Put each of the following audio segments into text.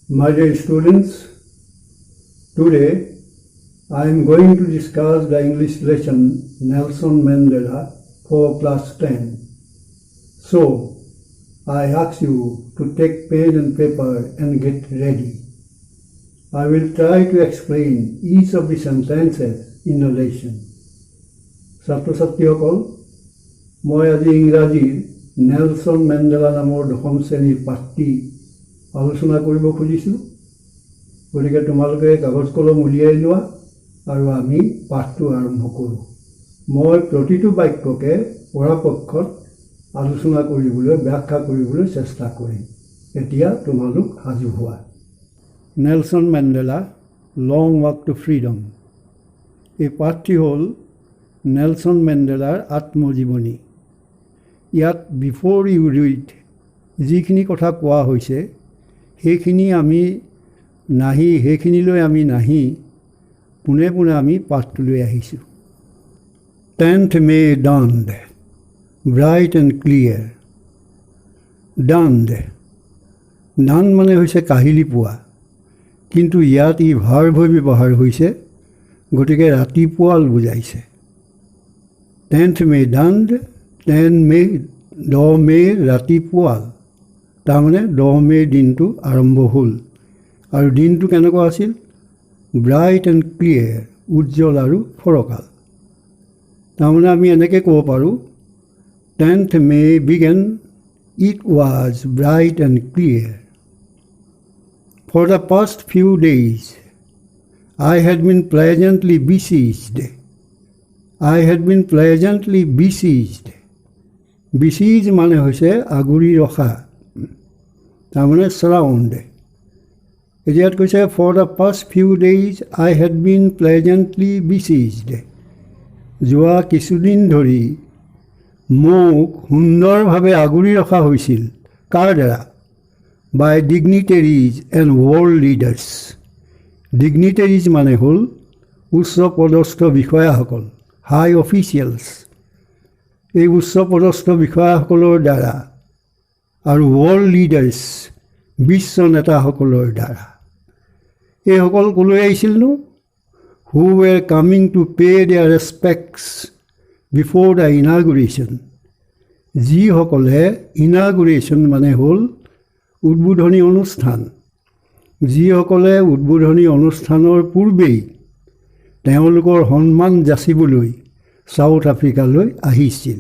My dear students, today I am going to discuss the English lesson Nelson Mandela for class 10. So, I ask you to take pen and paper and get ready. I will try to explain each of the sentences in a lesson. ছাত্ৰ-ছাত্ৰীসকল, মই আজি ইংৰাজীৰ Nelson Mandela নামৰ দশম শ্ৰেণীৰ পাঠটি আলোচনা কৰিব খুজিছোঁ। গতিকে তোমালোকে কাগজ কলম উলিয়াই লোৱা আৰু আমি পাঠটো আৰম্ভ কৰোঁ। মই প্ৰতিটো বাক্যকে পৰাপক্ষত আলোচনা কৰিবলৈ ব্যাখ্যা কৰিবলৈ চেষ্টা কৰিম। এতিয়া তোমালোক সাজু হোৱা। Nelson Mandela long walk to freedom. এই পাঠটি হ'ল নেলছন মেণ্ডেলাৰ আত্মজীৱনী। ইয়াত বিফৰ ইউ ৰিড যিখিনি কথা কোৱা হৈছে সেইখিনিলৈ আমি নাহি পোনে পোনে আমি পাঠটোলৈ আহিছোঁ। 10th May dawned, bright and clear. dawned মানে হৈছে কাহিলি পোৱা, কিন্তু ইয়াত ই ভাৰ্ব হৈ ব্যৱহাৰ হৈছে, গতিকে ৰাতিপুৱাল বুজাইছে। 10th May dawned, 10 May 10 মে' ৰাতিপুৱাল, তাৰমানে 10 মে' দিনটো আৰম্ভ হ'ল। আৰু দিনটো কেনেকুৱা আছিল? ব্ৰাইট এণ্ড ক্লিয়াৰ, উজ্জ্বল আৰু ফৰকাল। তাৰমানে আমি এনেকৈ ক'ব পাৰোঁ, 10th May began, it was bright and clear. For the past few days, I had been pleasantly besieged. besiege মানে হৈছে আগুৰি ৰখা, তাৰমানে সাৰাউণ্ড। ইয়াত কৈছে for the past few days I had been pleasantly besieged. যোৱা কিছুদিন ধৰি মোক সুন্দৰভাৱে আগুৰি ৰখা হৈছিল। কাৰ দ্বাৰা? by dignitaries and world leaders. dignitaries মানে হ'ল উচ্চ পদস্থ বিষয়াসকল, হাই অফিচিয়েলছ। এই উচ্চ পদস্থ বিষয়াসকলৰ দ্বাৰা আৰু ৱৰ্ল্ড লিডাৰ্ছ, বিশ্ব নেতাসকলৰ দ্বাৰা। এইসকল ক'লৈ আহিছিলনো? Who were coming to pay' their respects before the inauguration. যিসকলে ইনাগুৰেশ্যন মানে হ'ল উদ্বোধনী অনুষ্ঠান, যিসকলে উদ্বোধনী অনুষ্ঠানৰ পূৰ্বেই তেওঁলোকৰ সন্মান যাচিবলৈ ছাউথ আফ্ৰিকালৈ আহিছিল।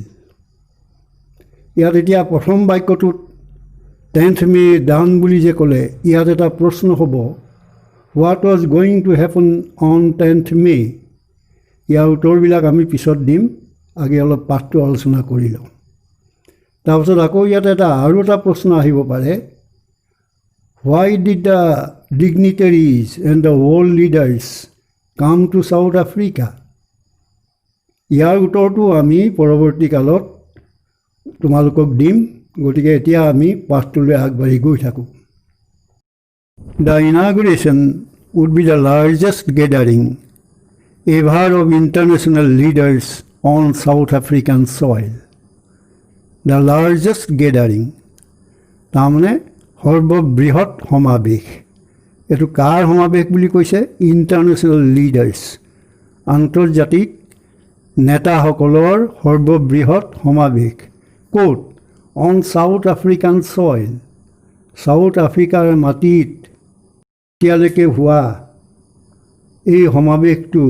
ইয়াত এতিয়া প্ৰথম বাক্যটোত 10th May dawn বুলি যে ক'লে, ইয়াত এটা প্ৰশ্ন হ'ব, what was going to happen on 10th May? ইয়াৰ উত্তৰবিলাক আমি পিছত দিম, আগে অলপ পাঠটো আলোচনা কৰি লওঁ। তাৰপাছত আকৌ ইয়াত আৰু এটা প্ৰশ্ন আহিব পাৰে, why did the dignitaries and the world leaders come to South Africa? ইয়াৰ উত্তৰটো আমি পৰৱৰ্তী কালত তোমালোকক দিম। গতিকে এতিয়া আমি পাঠটোলৈ আগবাঢ়ি গৈ থাকোঁ। The inauguration would be the largest gathering ever of international leaders on South African soil. The largest gathering তাৰমানে সৰ্ববৃহৎ সমাৱেশ। এইটো কাৰ সমাৱেশ বুলি কৈছে? ইণ্টাৰনেশ্যনেল লিডাৰ্ছ, আন্তৰ্জাতিক নেতাসকলৰ সৰ্ববৃহৎ সমাৱেশ। ক'ত? On south African soil, south আফ্ৰিকাৰ মাটিত এতিয়ালৈকে হোৱা এই সমাৱেশটো,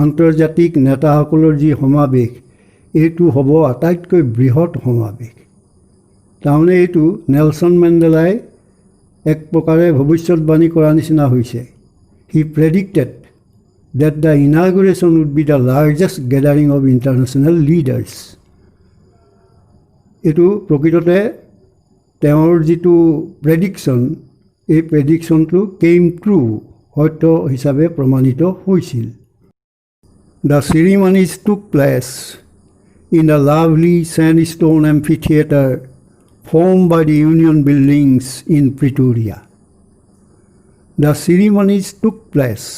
আন্তৰ্জাতিক নেতাসকলৰ যি সমাৱেশ, এইটো হ'ব আটাইতকৈ বৃহৎ সমাৱেশ। তাৰমানে এইটো নেলছন মেণ্ডেলাই এক প্ৰকাৰে ভৱিষ্যতবাণী কৰা নিচিনা হৈছে। হি predicted that the inauguration would be the largest gathering of international leaders. এইটো প্ৰকৃততে তেওঁৰ যিটো প্ৰেডিকশ্যন, এই প্ৰেডিকশ্যনটো কেম ট্ৰু, সত্য হিচাপে প্ৰমাণিত হৈছিল। The ceremonies took place in the lovely sandstone amphitheater formed by the Union buildings in Pretoria. The ceremonies took place.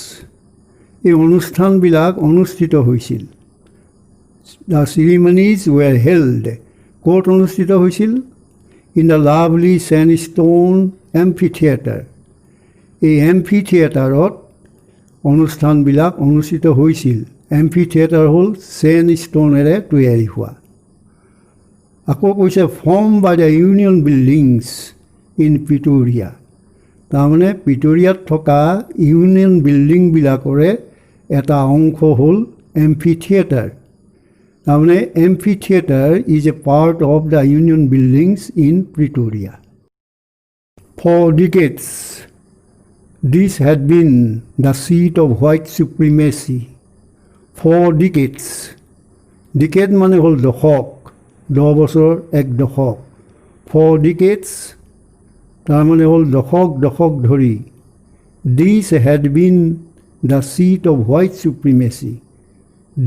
এই অনুষ্ঠানবিলাক অনুষ্ঠিত হৈছিল। The ceremonies were held. ক'ত অনুষ্ঠিত হৈছিল? In the lovely sandstone amphitheater. এই এম্ফি থিয়েটাৰত অনুষ্ঠানবিলাক অনুষ্ঠিত হৈছিল। এম্ফি থিয়েটাৰ হ'ল চেন ষ্টোনেৰে তৈয়াৰী হোৱা। আকৌ কৈছে form by the union buildings in Pretoria. তাৰমানে প্ৰিটৰিয়াত থকা ইউনিয়ন বিল্ডিংবিলাকৰে এটা অংশ হ'ল এম্ফি থিয়েটাৰ। তাৰমানে amphitheatre is a part of the union buildings in Pretoria. For decades, this had been the seat of white supremacy. For decades. Decade মানে হ'ল দশক, 10 বছৰ এক দশক। For decades তাৰমানে হ'ল দশক দশক ধৰি। This had been the seat of white supremacy.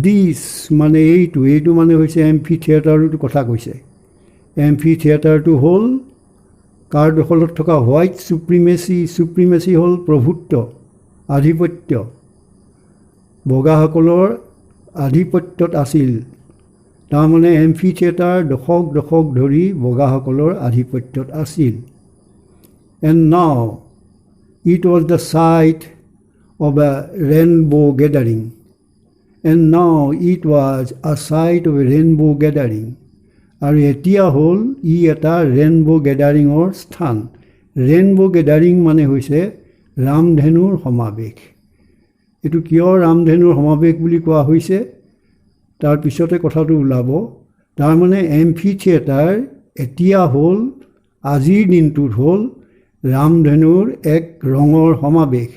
This মানে এইটো মানে হৈছে এম্ফি থিয়েটাৰটো কথা কৈছে। এম্ফি থিয়েটাৰটো হ'ল কাৰ দখলত থকা হোৱাইট চুপ্ৰিমেচি হ'ল প্ৰভুত্ব, আধিপত্য। বগাসকলৰ আধিপত্যত আছিল। তাৰমানে এম্ফি থিয়েটাৰ দশক দশক ধৰি বগাসকলৰ আধিপত্যত আছিল। And now it was the site of a rainbow gathering. And now it was a site of a rainbow gathering. আৰু এতিয়া হ'ল ই এটা ৰেইনবো গেডাৰিঙৰ স্থান। ৰেইনবো গেডাৰিং মানে হৈছে ৰামধেনুৰ সমাৱেশ। এইটো কিয় ৰামধেনুৰ সমাৱেশ বুলি কোৱা হৈছে তাৰ পিছতে কথাটো ওলাব। তাৰমানে এম্ফি থিয়েটাৰ এতিয়া হ'ল আজিৰ দিনটোত হ'ল ৰামধেনুৰ এক ৰঙৰ সমাৱেশ।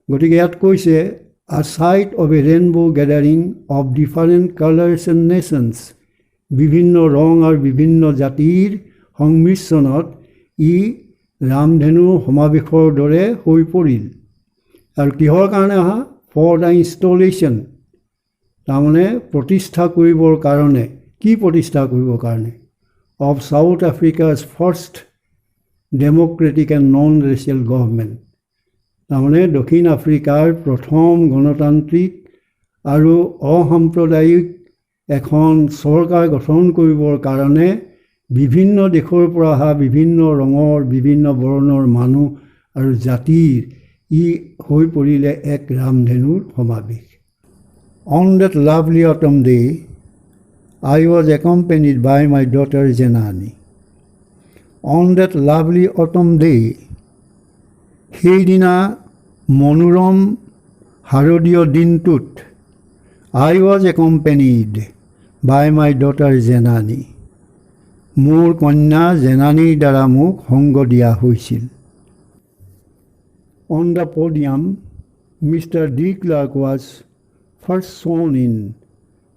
গতিকে ইয়াত কৈছে a site of a rainbow gathering of different colours and nations. বিভিন্ন ৰং আৰু বিভিন্ন জাতিৰ সংমিশ্ৰণত ই ৰামধেনু সমাৱেশৰ দৰে হৈ পৰিল। আৰু কিহৰ কাৰণে অহা? ফৰ দ্য ইনষ্টলেশ্যন, তাৰমানে প্ৰতিষ্ঠা কৰিবৰ কাৰণে। কি প্ৰতিষ্ঠা কৰিবৰ কাৰণে? Of South Africa's first democratic and non racial government. তাৰমানে দক্ষিণ আফ্ৰিকাৰ প্ৰথম গণতান্ত্ৰিক আৰু অসাম্প্ৰদায়িক এখন চৰকাৰ গঠন কৰিবৰ কাৰণে বিভিন্ন দেশৰ পৰা অহা বিভিন্ন ৰঙৰ বিভিন্ন বৰ্ণৰ মানুহ আৰু জাতিৰ ই হৈ পৰিলে এক ৰামধেনুৰ সমাৱেশ। On that lovely autumn day, I was accompanied by my daughter Janani. On that lovely autumn day, সেইদিনা মনোৰম শাৰদীয় দিনটোত I was accompanied by my daughter Janani. মোৰ কন্যা জেনানীৰ দ্বাৰা মোক সংগ দিয়া হৈছিল। On the podium, Mr. D. Clark was first sworn in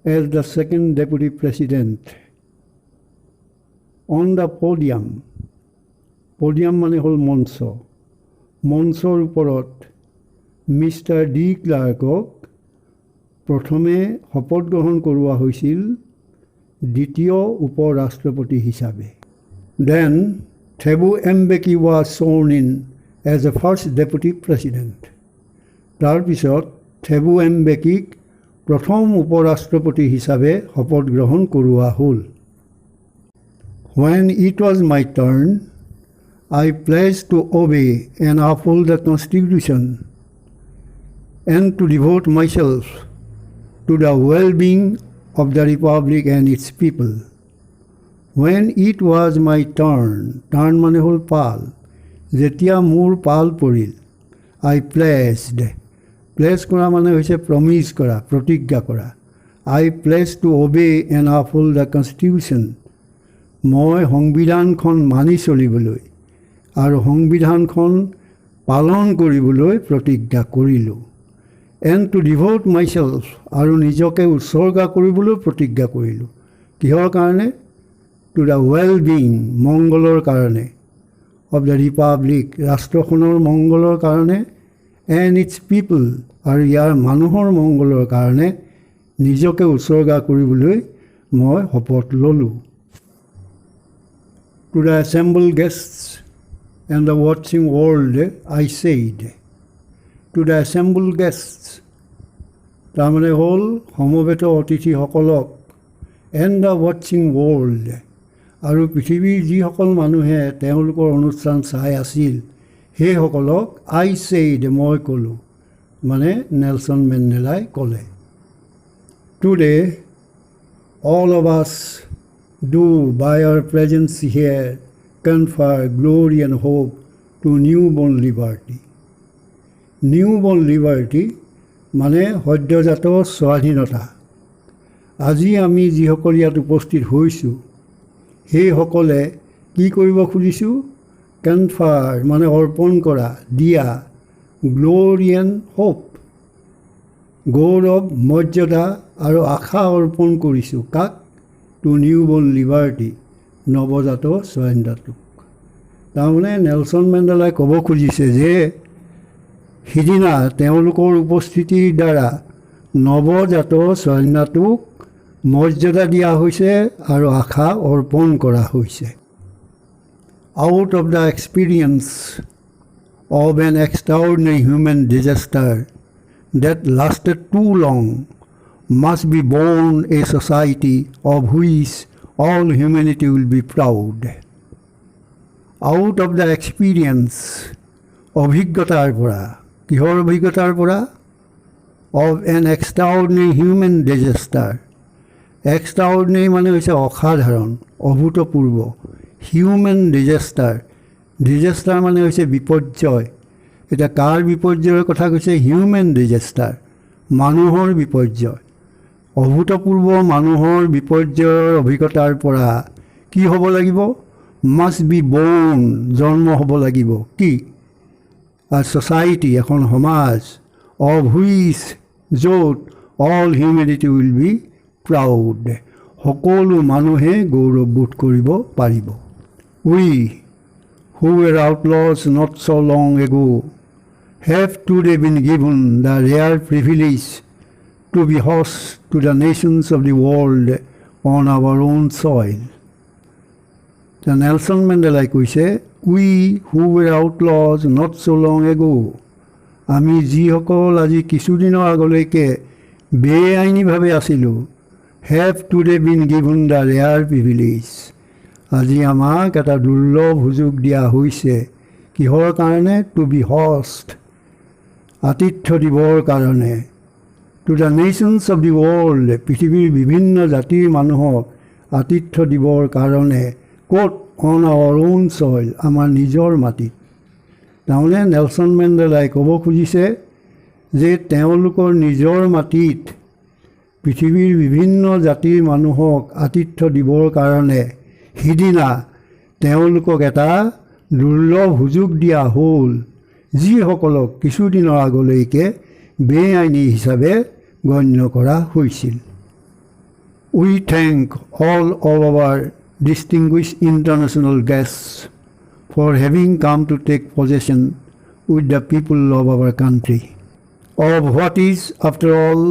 as the second deputy president. On the podium, podium মানে হ'ল মঞ্চ। মঞ্চৰ ওপৰত মিষ্টাৰ ডি ক্লাৰ্কক প্ৰথমে শপত গ্ৰহণ কৰোৱা হৈছিল দ্বিতীয় উপ ৰাষ্ট্ৰপতি হিচাপে। Then Thabo Mbeki was sworn in as the first deputy president. তাৰপিছত থেবু এমবেকিক প্ৰথম উপ ৰাষ্ট্ৰপতি হিচাপে শপত গ্ৰহণ কৰোৱা হ'ল। When it was my turn, I pledged to obey and uphold the Constitution and to devote myself to the well-being of the Republic and its people. When it was my turn, turn মানে হ'ল পাল, যেতিয়া মোৰ পাল পৰিল, I pledged, pledge কৰা মানে হৈছে Promise কৰা, প্ৰতিজ্ঞা কৰা। I pledged to obey and uphold the Constitution. মই সংবিধানখন মানি চলিবলৈ আৰু সংবিধানখন পালন কৰিবলৈ প্ৰতিজ্ঞা কৰিলোঁ। And to devote myself, আৰু নিজকে উৎসৰ্গা কৰিবলৈ প্ৰতিজ্ঞা কৰিলোঁ। কিহৰ কাৰণে? To the well-being, মংগলৰ কাৰণে, of the Republic, ৰাষ্ট্ৰখনৰ মংগলৰ কাৰণে, and its people, আৰু ইয়াৰ মানুহৰ মংগলৰ কাৰণে নিজকে উৎসৰ্গা কৰিবলৈ মই শপত ল'লোঁ। To the assembled guests and the watching world, I said. To the assembled guests, তাৰমানে হ'ল সমবেত অতিথিসকলক, and the watching world, আৰু পৃথিৱীৰ যিসকল মানুহে তেওঁলোকৰ অনুষ্ঠান চাই আছিল সেইসকলক আই ছেইড মই ক'লোঁ, মানে নেলছন মেণ্ডেলাই ক'লে। Today all of us do by our presence here confer glory and hope to newborn liberty. Newborn liberty মানে সদ্যজাত স্বাধীনতা। আজি আমি যিসকল ইয়াত উপস্থিত হৈছোঁ সেইসকলে কি কৰিব খুজিছোঁ? কনফাৰ মানে অৰ্পণ কৰা, দিয়া, গ্ল'ৰি এণ্ড হোপ গৌৰৱ, মৰ্যাদা আৰু আশা অৰ্পণ কৰিছোঁ। কাক? টু নিউবৰ্ণ লিবাৰ্টি, নৱজাত স্বাধীনতাটোক। তাৰমানে নেলছন মেণ্ডেলাই ক'ব খুজিছে যে সিদিনা তেওঁলোকৰ উপস্থিতিৰ দ্বাৰা নৱজাত স্বাধীনতাটোক মৰ্যাদা দিয়া হৈছে আৰু আশা অৰ্পণ কৰা হৈছে। Out of the experience of an extraordinary human disaster that lasted too long must be born a society of which all humanity will be proud. Out of the experience, অভিজ্ঞতাৰ পৰা, কিহৰ অভিজ্ঞতাৰ পৰা? Of an extraordinary human disaster. Extraordinary মানে হৈছে অসাধাৰণ, অভূতপূৰ্ব। Human disaster, disaster মানে হৈছে বিপৰ্যয়। এতিয়া কাৰ বিপৰ্যয়ৰ কথা কৈছে? হিউমেন ডিজাষ্টাৰ, মানুহৰ বিপৰ্যয়। অভূতপূৰ্ব মানুহৰ বিপৰ্যয়ৰ অভিজ্ঞতাৰ পৰা কি হ'ব লাগিব? মাষ্ট বি বৰ্ণ, জন্ম হ'ব লাগিব। কি? ছ'চাইটি, এখন সমাজ, অফ হুইচ, য'ত all humanity will be proud, সকলো মানুহে গৌৰৱবোধ কৰিব পাৰিব। উই হু ৱেৰ আউটলজ not so' long ago have today been given the rare privilege to be host to the nations of the world on our own soil. Nelson মেণ্ডেলাই কৈছে, we who ৱেৰ আউটলজ not so' long এগো, আমি যিসকল আজি কিছুদিনৰ আগলৈকে বেআইনীভাৱে আছিলোঁ, have today been given the rare privilege, আজি আমাক এটা দুৰ্লভ সুযোগ দিয়া হৈছে। কিহৰ কাৰণে? টু বি হষ্ট, আতিথ্য দিবৰ কাৰণে, two the nations of the world, পৃথিৱীৰ বিভিন্ন জাতিৰ মানুহক আতিথ্য দিবৰ কাৰণে। ক'ত? অন আৱাৰ অ'ন ছইল, আমাৰ নিজৰ মাটিত। তাৰমানে নেলছন মেণ্ডেলাই ক'ব খুজিছে যে তেওঁলোকৰ নিজৰ মাটিত পৃথিৱীৰ বিভিন্ন জাতিৰ মানুহক আতিথ্য দিবৰ কাৰণে সিদিনা তেওঁলোকক এটা দুৰ্লভ সুযোগ দিয়া হ'ল, যিসকলক কিছুদিনৰ আগলৈকে বেআইনী হিচাপে গণ্য কৰা হৈছিল। We thank all of our distinguished international guests for having come to take possession with the people of our country of what is, after all,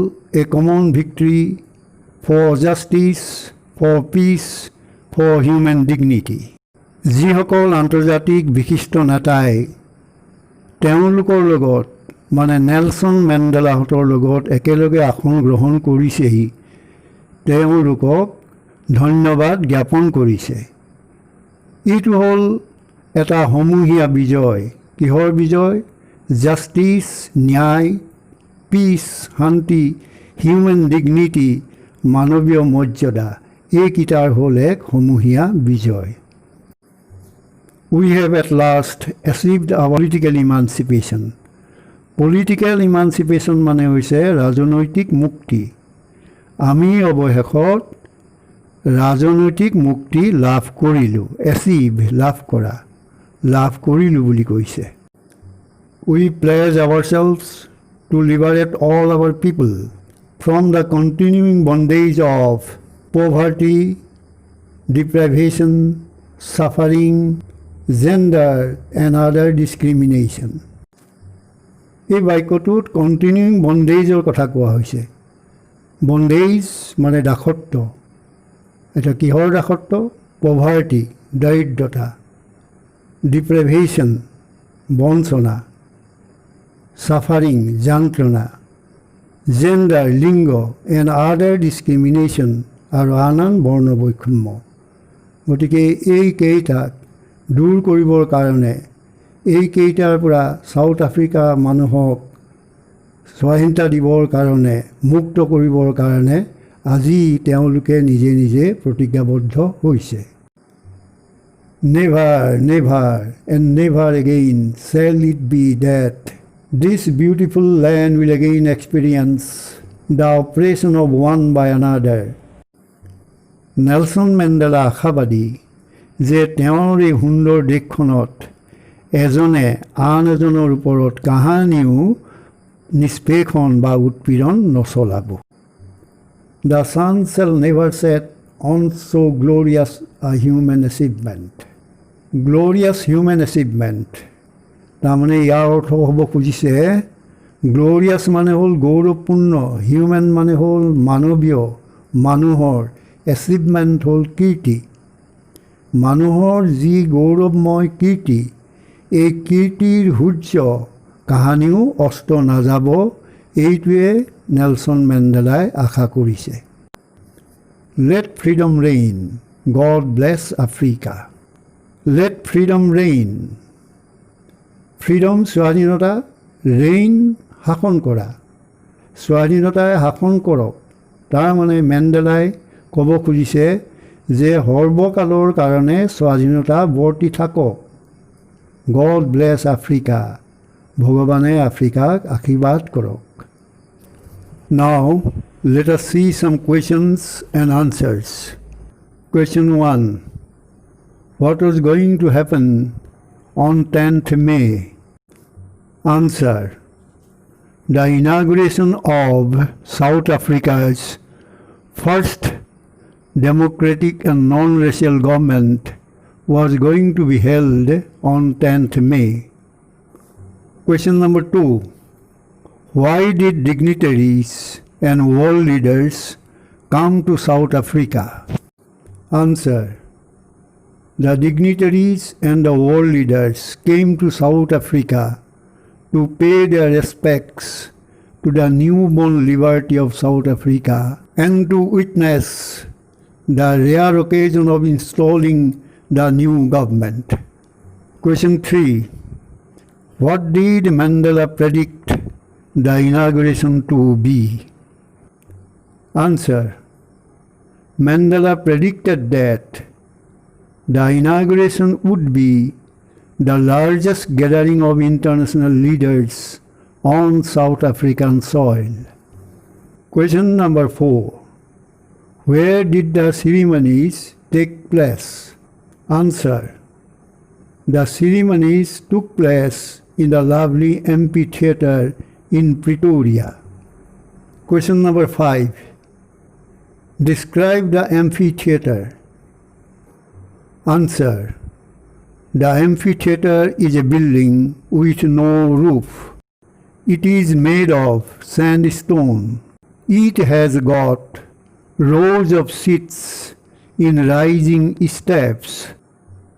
a common victory for justice, for peace, for human dignity. যিসকল আন্তৰ্জাতিক বিশিষ্ট নেতাই তেওঁলোকৰ লগত মানে Nelson মেণ্ডেলাহঁতৰ লগত একেলগে আসন গ্ৰহণ কৰিছেহি, তেওঁলোকক ধন্যবাদ জ্ঞাপন কৰিছে। এইটো হ'ল এটা সমূহীয়া বিজয়। কিহৰ বিজয়? জাষ্টিছ, ন্যায়, পিচ, শান্তি, হিউমেন ডিগনিটি, মানৱীয় মৰ্যাদা, এইকেইটাৰ হ'ল এক সমূহীয়া বিজয়। We have at last achieved our political emancipation. Political emancipation মানে হৈছে ৰাজনৈতিক মুক্তি। আমি অৱশেষত ৰাজনৈতিক মুক্তি লাভ কৰিলোঁ। এচিভ, লাভ কৰা, লাভ কৰিলোঁ বুলি কৈছে। We pledge ourselves to liberate all our people from the continuing bondage of poverty, deprivation, suffering, gender and other discrimination. এই বাক্যটোত কণ্টিনিউইং বণ্ডেজৰ কথা কোৱা হৈছে। বণ্ডেজ মানে দাসত্ব। এটা কিহৰ দাসত্ব? পভাৰ্টি, দৰিদ্ৰতা, ডিপ্ৰেভেশ্যন, বঞ্চনা, ছাফাৰিং, যান্ত্ৰণা, জেণ্ডাৰ, লিংগ, এণ্ড আদাৰ ডিছক্ৰিমিনেশ্যন, আৰু আন আন বৰ্ণ বৈষম্য। গতিকে এইকেইটাক দূৰ কৰিবৰ কাৰণে এইকেইটাৰ পৰা চাউথ আফ্ৰিকা মানুহক স্বাধীনতা দিবৰ কাৰণে মুক্ত কৰিবৰ কাৰণে আজি তেওঁলোকে নিজে নিজে প্ৰতিজ্ঞাবদ্ধ হৈছে। Never, never and never again shall it be that this beautiful land will again experience the oppression of one by another. Nelson Mandela আশাবাদী যে তেওঁৰ এই সুন্দৰ দেশখনত এজনে আন এজনৰ ওপৰত কাহানিও নিষ্পেষণ বা উৎপীড়ন নচলাব। The sun shall never set on so glorious a human achievement. Glorious human achievement তাৰমানে ইয়াৰ অৰ্থ হ'ব খুজিছে গ্ল'ৰিয়াছ মানে হ'ল গৌৰৱপূৰ্ণ, হিউমেন মানে হ'ল মানৱীয়, মানুহৰ এচিভমেণ্ট হ'ল কীৰ্তি। মানুহৰ যি গৌৰৱময় কীৰ্তি, এই কীৰ্তিৰ সূৰ্য কাহানিও অস্ত নাযাব, এইটোৱে নেলছন মেণ্ডেলাই আশা কৰিছে। Let freedom reign. God bless Africa. Let freedom reign. Freedom স্বাধীনতা, ৰেইন শাসন কৰা, স্বাধীনতাই শাসন কৰক। তাৰমানে মেণ্ডেলাই ক'ব খুজিছে যে সৰ্বকালৰ কাৰণে স্বাধীনতা বৰ্তি থাকক। গড ব্লেছ আফ্ৰিকা, ভগৱানে আফ্ৰিকাক আশীৰ্বাদ কৰক। Now let us see some questions and answers. Question 1. What was going to happen on 10th May? Answer. The inauguration of South Africa's first democratic and non-racial government was going to be held on 10th May. Question number 2. Why did dignitaries and world leaders come to South Africa? Answer. The dignitaries and the world leaders came to South Africa to pay their respects to the newborn liberty of South Africa and to witness the rare occasion of installing the new government. Question 3. What did Mandela predict the inauguration to be? Answer. Mandela predicted that the inauguration would be the largest gathering of international leaders on South African soil. Question number 4. Where did the ceremonies take place? Answer. The ceremonies took place in the lovely amphitheatre in Pretoria. Question number 5. Describe the amphitheatre. Answer. The amphitheatre is a building with no roof. It is made of sandstone. It has got rows of seats in rising steps.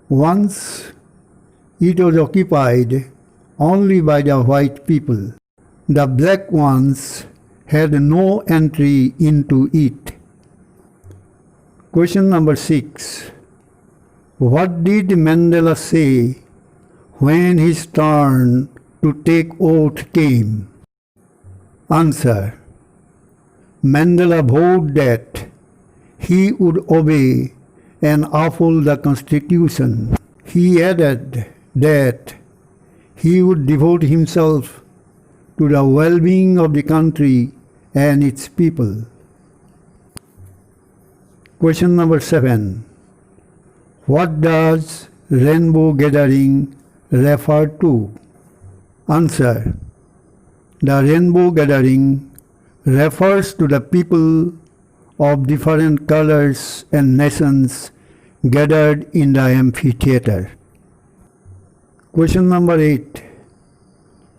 Once it was occupied only by the white people. The black ones had no entry into it. Question number 6. What did Mandela say when his turn to take oath came? Answer. Mandela vowed that he would obey and uphold the Constitution. He added that he would devote himself to the well-being of the country and its people. Question number 7. What does rainbow gathering refer to? Answer. The rainbow gathering refers to the people of different colors and nations gathered in the amphitheatre. Question number 8.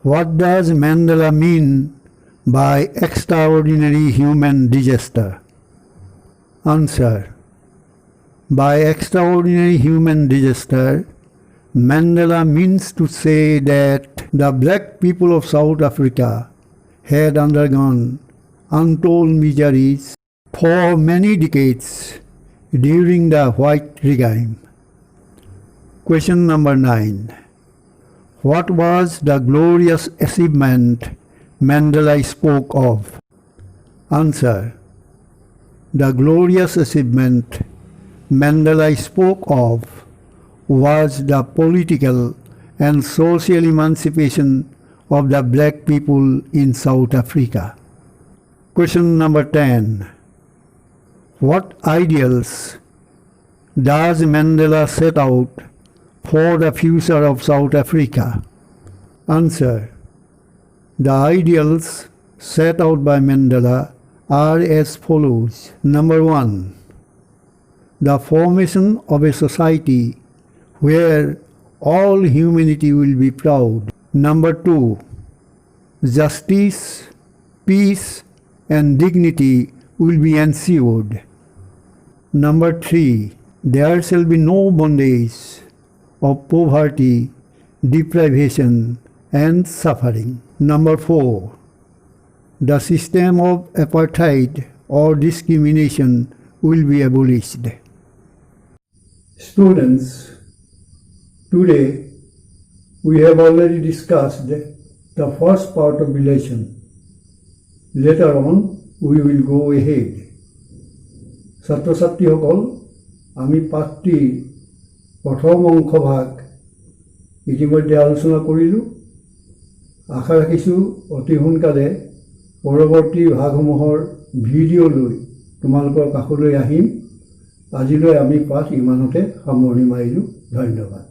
What does Mandela mean by extraordinary human disaster? Answer. By extraordinary human disaster, Mandela means to say that the black people of South Africa had undergone untold miseries for many decades during the white regime. Question number 9. What was the glorious achievement Mandela spoke of? Answer. The glorious achievement Mandela spoke of was the political and social emancipation of the black people in South Africa. Question number 10. What ideals does Mandela set out for the future of South Africa? Answer. The ideals set out by Mandela are as follows. Number 1. The formation of a society where all humanity will be proud. Number 2. Justice, peace, and dignity will be ensured. Number 3. There shall be no bondage of poverty, deprivation, and suffering. Number 4. The system of apartheid or discrimination will be abolished. Students, today we have already discussed the first part of the lesson. Later on, we will go ahead. ছাত্র-ছাত্ৰীসকল, আমি পাঠটিৰ প্ৰথম অংশভাগ ইতিমধ্যে আলোচনা কৰিলোঁ। আশা ৰাখিছোঁ অতি সোনকালে পৰৱৰ্তী ভাগসমূহৰ video' লৈ তোমালোকৰ কাষলৈ আহিম। আজিলৈ আমি পাঠ ইমানতে সামৰণি মাৰিলোঁ। ধন্যবাদ।